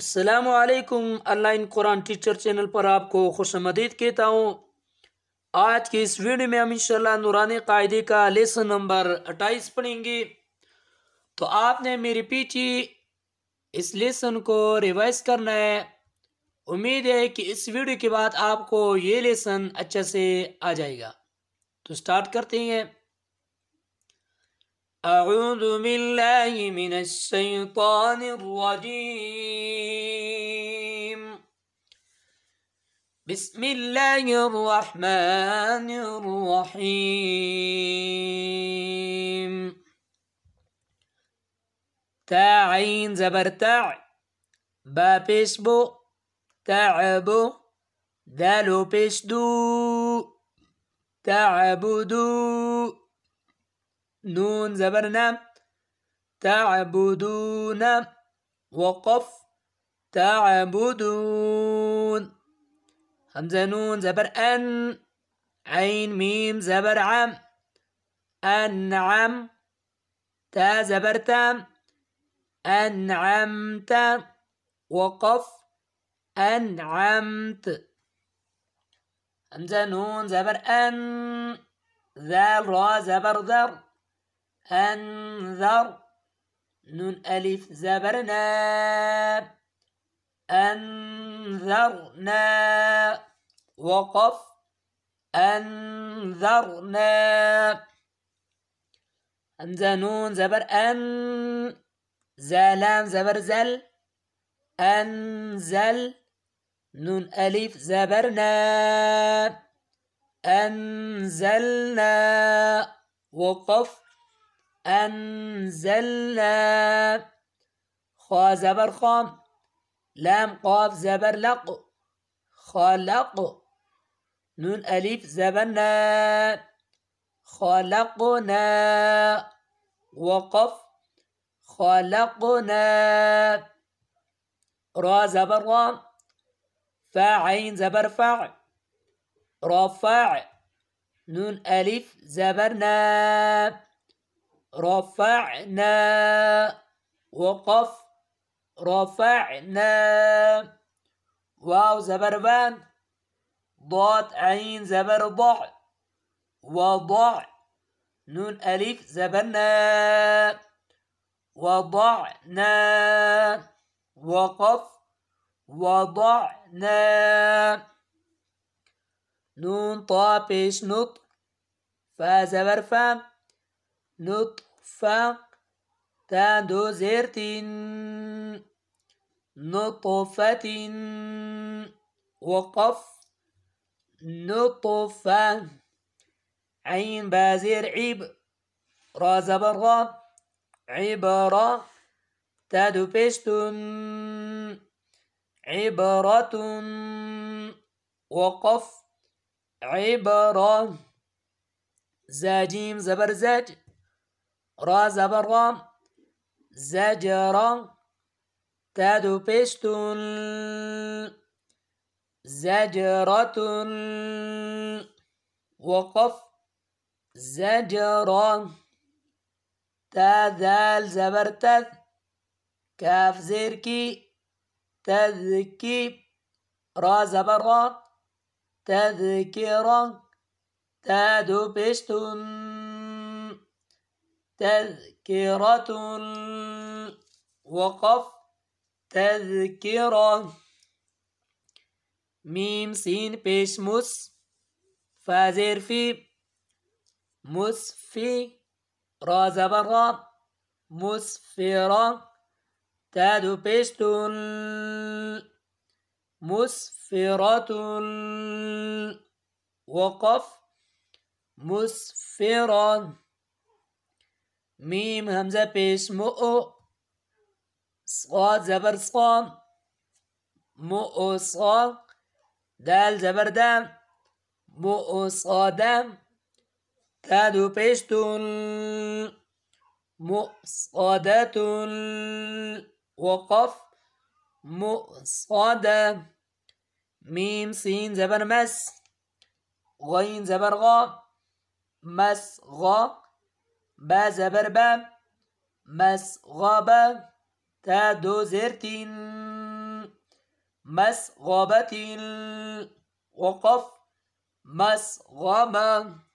अस्सलामुअलैकुम। ऑनलाइन Quran teacher channel पर आपको खुशामदीद कहता हूँ। आज की इस वीडियो में हम इंशाल्लाह नूरानी कायदे का लेसन नंबर 28 पढ़ेंगे। तो आपने मेरे पीछे इस लेसन को रिवाइज करना है। उम्मीद है कि इस वीडियो के बाद आपको ये लेसन अच्छे से आ जाएगा। तो स्टार्ट करते हैं। अऊज़ु बिल्लाहि मिनश शैतानिर रजीम। बिस्मिल्लाहिर्रहमानिर्रहीम। ता आइन ज़बर ता, बा पेश बो, ताबो, दालो पेश दू, ताबुदू, नून ज़बर ना, ताबुदून, वक़फ, ताबुदून, हमज़ा नून ज़बर अन, عين ميم زبر عم، أنعم، تا زبر تام، أنعمت، وقف، أنعمت، همزة نون زبر أن، ذال را زبر ذر، أنذر، نون ألف زبر نا، أنذرنا، وقف، أنذرنا، همزة نون زبر أن، زالام زبر زل، أنزل، نون ألف زبرنا، أنزلنا، وقف، أنزلنا، خا زبر خام، لام قاف زبر لق، خلق، نون ألف زبرنا، خلقنا، وقف، خلقنا، را زبر رام، فا عين زبر فع، رفع، نون ألف زبرنا، رفعنا، وقف، رفعنا، واو زبر بان، ضاد عين زبر ضع، وضع، نون ألف زبرنا، وضعنا، وقف، وضعنا، نون طا بيش نطق، فا زبر فا، نطفة، تا دو زيرتين، نطفة، وقف، نطفة، عين بازير عيب، را زبر را، عبارة، تادو بيشتون، عبارة، وقف، عبارة، زاجيم زبر زاج، را زبر رام، زجرة، تادو بيشتون، زجرة، وقف، زجرة، تا ذال زبر تذ، كاف زير كي، تذكي، را زبر را، تذكرة، تادو بيشتون، تذكرة، وقف، تذكرة، ميم سين بيش مس، فا زير في، مسفي، را زبر را، مسفرة، تادو بيشتون، مسفرة، وقف، مسفرة، ميم همزة بيش مؤ، صاد زبر صام، مؤ صام، دال زبر دام، مؤ صادم، تادو بيشتون، مؤصدة، وقف، مؤصدة، ميم سين زبر مس، غين زبر غا، مس غا، با زبر با، مس غابة، تا دو زرتين، مسغبة. وقف مسغبة.